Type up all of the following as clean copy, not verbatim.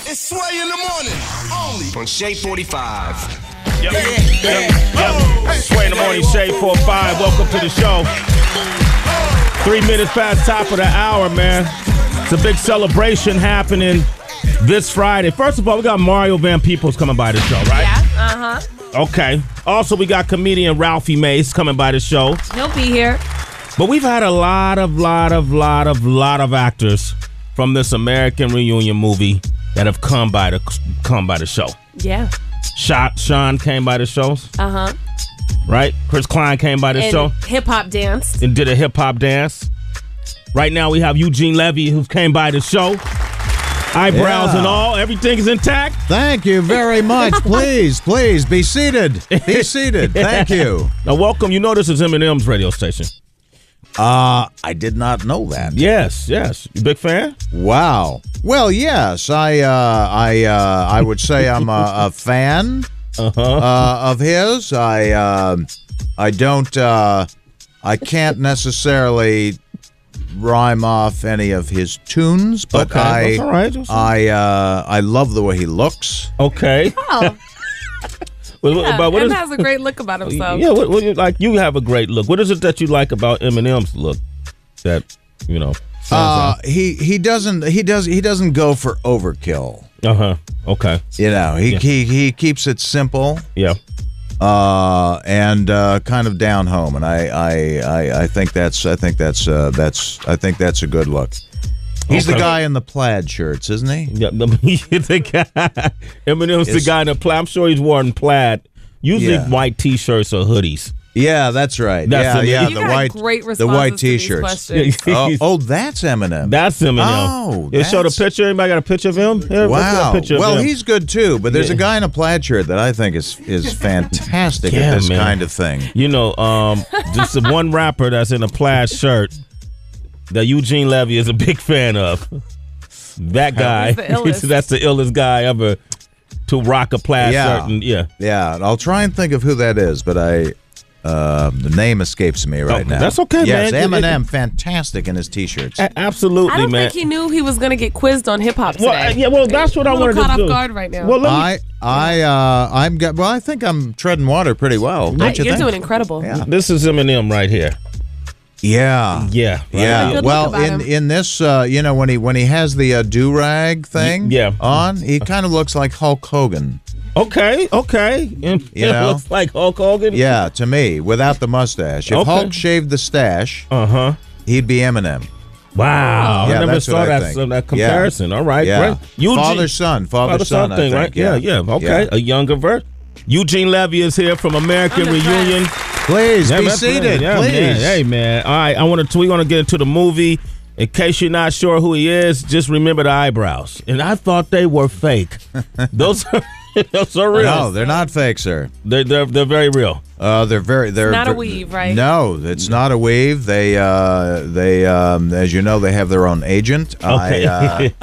It's Sway in the morning, only on Shade 45. Yep. Sway in the morning, Shade 45. Welcome to the show. 3 minutes past top of the hour, man. It's a big celebration happening this Friday. First of all, we got Mario Van Peebles coming by the show, right? Yeah, Okay. Also, we got comedian Ralphie Mace coming by the show. He'll be here. But we've had a lot of actors from this American Reunion movie that have come by the show. Yeah. Sean came by the show. Right? Chris Klein came by the show. Hip hop dance. And did a hip hop dance. Right now we have Eugene Levy who came by the show. Eyebrows and all. Everything is intact. Thank you very much. Please be seated. Be seated. Thank you. Now welcome. You know this is Eminem's radio station. I did not know that. Yes. You big fan? Wow. Well, yes. I would say I'm a fan of his. I can't necessarily rhyme off any of his tunes, but okay. That's all right. I love the way he looks. Okay. Oh. Em has a great look about himself. Yeah, what you like? You have a great look. What is it that you like about Eminem's look? That he doesn't go for overkill. Okay. He keeps it simple. Yeah. And kind of down home, and I think that's a good look. He's the guy in the plaid shirts, isn't he? Yeah, the guy. Eminem's the guy in the plaid. I'm sure he's worn plaid. Usually white T-shirts or hoodies. Yeah, that's right. The white T-shirts. That's Eminem. That's Eminem. Oh, you showed a picture. Anybody got a picture of him? Here, wow. Picture of him. He's good too. But there's a guy in a plaid shirt that I think is fantastic at this kind of thing. You know, just the one rapper that's in a plaid shirt that Eugene Levy is a big fan of. That guy. That's the illest guy ever to rock a plaid shirt. And, yeah. I'll try and think of who that is, but the name escapes me right now. That's okay, man. Yes, Eminem, fantastic in his T-shirts. Absolutely, I don't man. think he knew he was going to get quizzed on hip hop today. That's what I wanted to do. Caught off guard right now. Well, I think I'm treading water pretty well. Don't you You're think? doing incredible. Yeah. This is Eminem right here. Yeah. Good Well, look about in this, when he has the do-rag thing on, he kind of looks like Hulk Hogan. Okay. Looks like Hulk Hogan? Yeah, to me, without the mustache. If Hulk shaved the stash, he'd be Eminem. Wow. Yeah, I never saw that comparison. Yeah. All right, great. Father-son thing, right? Yeah. Okay, a younger version. Eugene Levy is here from American Reunion. Please, be seated, please. Hey, man. All right, we want to get into the movie. In case you're not sure who he is, just remember the eyebrows. And I thought they were fake. Those are real. No, they're not fake, sir. They're very real. They're not a weave, right? No, it's not a weave. They as you know, they have their own agent. Okay.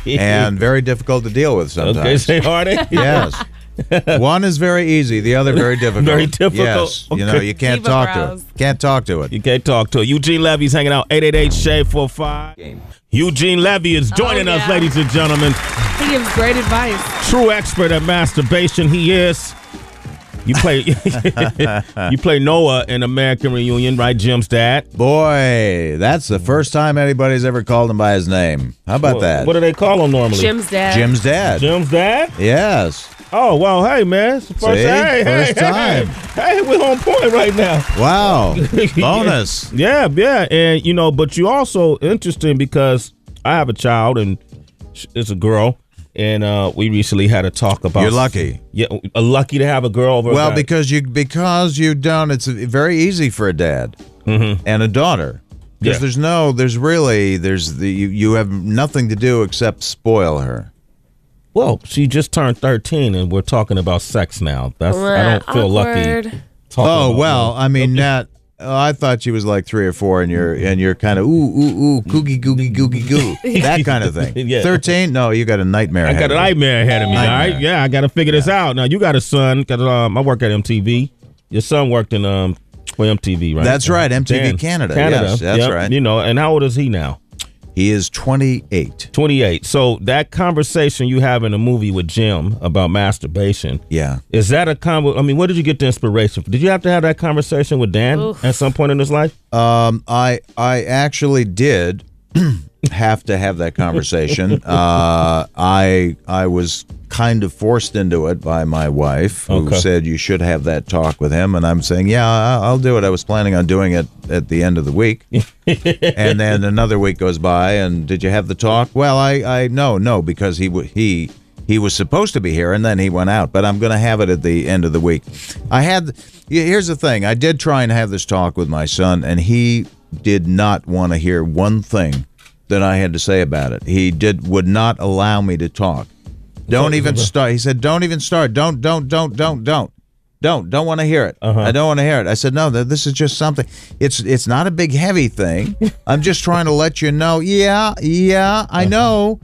And very difficult to deal with sometimes. Okay, say hardy. Yes. One is very easy, the other very difficult. Very difficult. Yes. Okay. You can't talk to it. Can't talk to it. You can't talk to it. Eugene Levy's hanging out. 888-SHADE-45. Eugene Levy is joining us, ladies and gentlemen. He gives great advice. True expert at masturbation. He is. You play Noah in American Reunion, right? Jim's dad. Boy, that's the first time anybody's ever called him by his name. How about that? What do they call him normally? Jim's dad. Jim's dad. Jim's dad? Yes. Oh, well, hey, man. It's the first time. Hey, we're on point right now. Wow. Bonus. Yeah. And, but you also interesting because I have a child and it's a girl. And we recently had a talk about. You're lucky. Yeah, lucky to have a girl over. Well, because you don't. It's very easy for a dad and a daughter because you have nothing to do except spoil her. Well, she just turned 13, and we're talking about sex now. I don't feel lucky. I mean that. I thought she was like 3 or 4, and you're kind of ooh googie goo that kind of thing. 13? No, you got a nightmare. I got a nightmare ahead of me. All right, I got to figure this out. Now you got a son. Cause I work at MTV. Your son worked in for MTV, right? That's right, MTV Canada. Yes, that's right. And how old is he now? He is 28. 28. So that conversation you have in the movie with Jim about masturbation. Yeah. Is that a I mean, where did you get the inspiration from? Did you have to have that conversation with Dan at some point in his life? I actually did have to have that conversation. I was kind of forced into it by my wife, who said you should have that talk with him, and I'm saying, yeah, I'll do it. I was planning on doing it at the end of the week, and then another week goes by, and did you have the talk? Well, I no, because he was supposed to be here, and then he went out, but I'm going to have it at the end of the week. Here's the thing. I did try and have this talk with my son, and he did not want to hear one thing that I had to say about it. He would not allow me to talk. Don't even start. He said, don't even start. Don't want to hear it. I don't want to hear it. I said, no, this is just something. It's not a big, heavy thing. I'm just trying to let you know. Yeah, I know.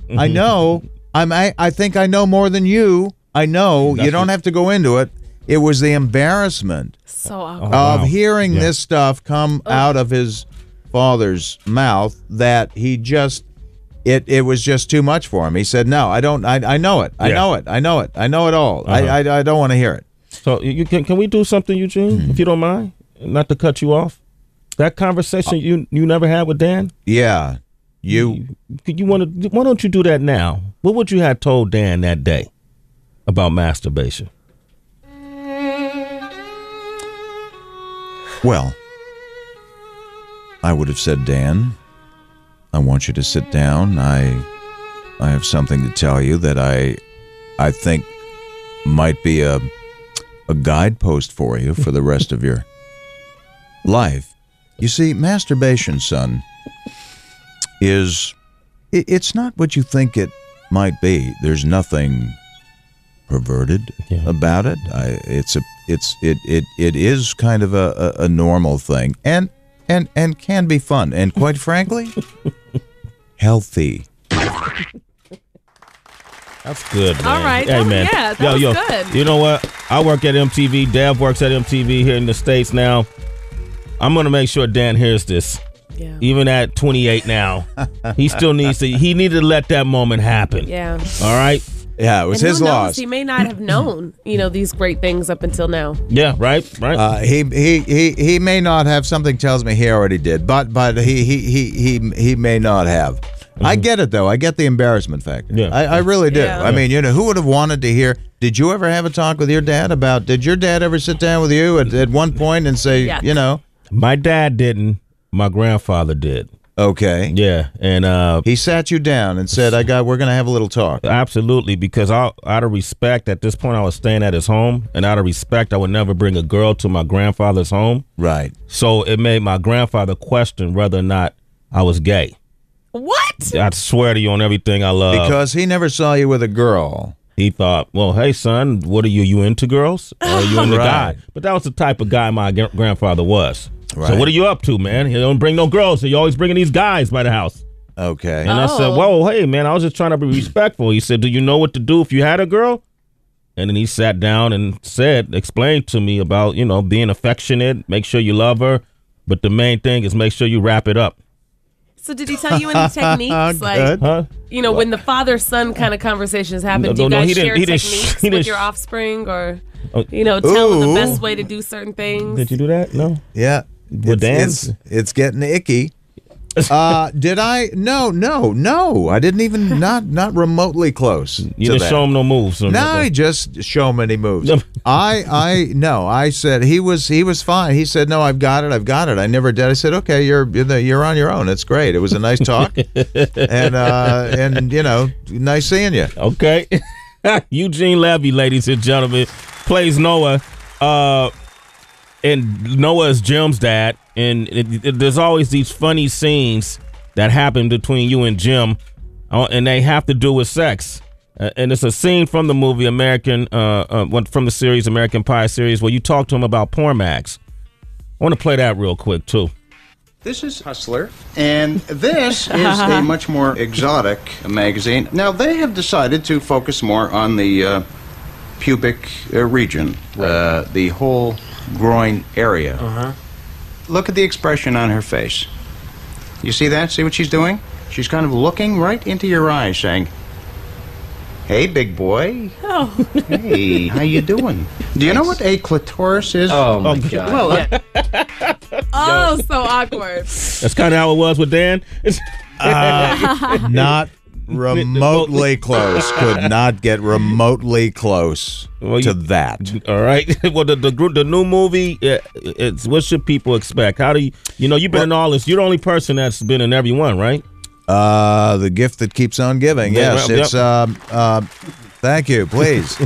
I think I know more than you. I know. You don't have to go into it. It was the embarrassment of hearing this stuff come out of his father's mouth that he just it was just too much for him. He said, no, I don't. I know it. I know it. I know it. I know it all. I don't want to hear it. So can we do something, Eugene, if you don't mind? Not to cut you off. That conversation you never had with Dan? Yeah. Why don't you do that now? What would you have told Dan that day about masturbation? Well, I would have said, Dan, I want you to sit down. I have something to tell you that I think might be a guidepost for you for the rest of your life. You see, masturbation, son, it's not what you think it might be. There's nothing perverted about it. It is kind of a normal thing, and can be fun, and quite frankly, healthy. That's good, man. All right. Hey, man. Yeah, that was good. You know what? I work at MTV. Dev works at MTV here in the States now. I'm going to make sure Dan hears this. Yeah. Even at 28 now, he still needs to. He needed to let that moment happen. Yeah. All right. Yeah, it was his loss. He may not have known, these great things up until now. Yeah, right. He may not have. Something tells me he already did, but he may not have. I get it though. I get the embarrassment factor. Yeah. I really do. Yeah. I mean, who would have wanted to hear? Did you ever have a talk with your dad about? Did your dad ever sit down with you at one point and say, My dad didn't. My grandfather did. Okay. Yeah, and he sat you down and said, we're going to have a little talk." Absolutely, because out of respect, at this point, I was staying at his home, and out of respect, I would never bring a girl to my grandfather's home. Right. So it made my grandfather question whether or not I was gay. What? I swear to you on everything I love. Because he never saw you with a girl. He thought, well, hey, son, what are you? You into girls? Or are you into guy? But that was the type of guy my grandfather was. Right. So what are you up to, man? You don't bring no girls. So you're always bringing these guys by the house. Okay. And I said, whoa, hey, man, I was just trying to be respectful. He said, do you know what to do if you had a girl? And then he sat down and explained to me about, being affectionate, make sure you love her. But the main thing is make sure you wrap it up. So did he tell you any techniques? When the father-son kind of conversations happen, do you guys share techniques with your offspring or, tell them the best way to do certain things? Did you do that? No. Yeah. It's getting icky. Did I? No. I didn't even not remotely close. You didn't show him no moves. No, I just show him any moves. I said he was fine. He said, no, I've got it. I never did. I said, okay, you're on your own. It's great. It was a nice talk, and nice seeing you. Okay, Eugene Levy, ladies and gentlemen, plays Noah. And Noah is Jim's dad, and there's always these funny scenes that happen between you and Jim, and they have to do with sex. And it's a scene from the movie from the series American Pie series where you talk to him about porn mags. I want to play that real quick too. This is Hustler, and this is a much more exotic magazine. Now they have decided to focus more on the pubic region, the whole groin area. Look at the expression on her face. You see that? See what she's doing? She's kind of looking right into your eyes, saying, "Hey, big boy. Oh. Hey, how you doing? Do you know what a clitoris is?" Oh, my God. Well, so awkward. That's kind of how it was with Dan. Not remotely close. Could not get remotely close to that. All right. Well, the new movie, it's what should people expect? How do you've been in all this. You're the only person that's been in every one, right? The gift that keeps on giving. Yes, it's. Thank you. Please.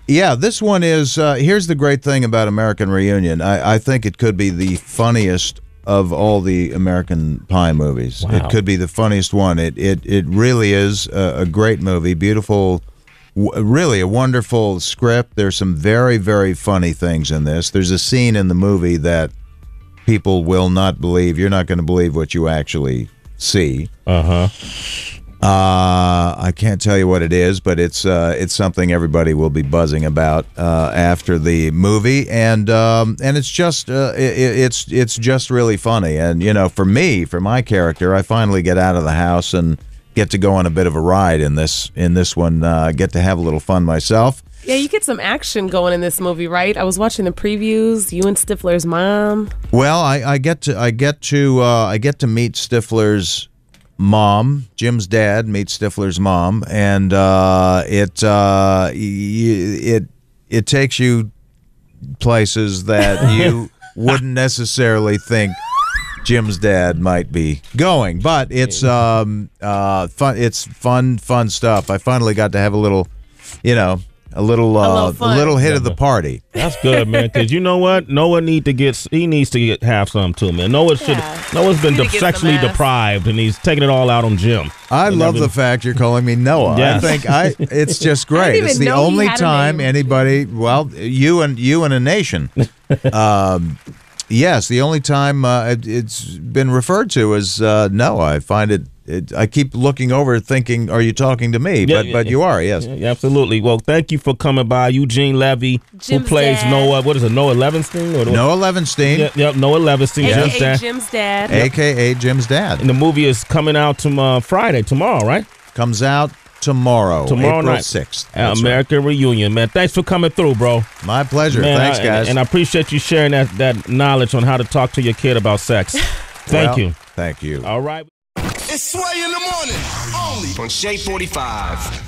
Yeah, this one is. Here's the great thing about American Reunion. I think it could be the funniest of all the American Pie movies. Wow. It could be the funniest one. It really is a great movie. Beautiful, really a wonderful script. There's some very, very funny things in this. There's a scene in the movie that people will not believe. You're not going to believe what you actually see. I can't tell you what it is, but it's something everybody will be buzzing about after the movie, and it's just it's just really funny. And for me, for my character, I finally get out of the house and get to go on a bit of a ride in this one. Get to have a little fun myself. Yeah, you get some action going in this movie, right? I was watching the previews. You and Stifler's mom. Well, I get to meet Stifler's mom. Jim's dad meets Stifler's mom, and it takes you places that you wouldn't necessarily think Jim's dad might be going. But it's fun. It's fun stuff. I finally got to have a little, a little hit of the party. That's good, man. Because you know what, Noah needs to have some too, man. Noah's been sexually deprived, and he's taking it all out on Jim. I love the fact you're calling me Noah. Yes. I think it's just great. It's the only time anybody, well, you and a nation. Yes, the only time it's been referred to as Noah. I find it. I keep looking over thinking, are you talking to me? But you are, yes. Yeah, absolutely. Well, thank you for coming by. Eugene Levy, who plays Noah. What is it, Noah Levinstein? Noah Levinstein. Yep, Noah Levinstein. A.K.A. Jim's dad. A.K.A. Jim's dad. And the movie is coming out tomorrow, right? Comes out tomorrow April night. 6th. American Reunion, man. Thanks for coming through, bro. My pleasure. Man, thanks, guys. And I appreciate you sharing that knowledge on how to talk to your kid about sex. Thank you. Thank you. All right. It's Sway in the morning, only on Shea 45.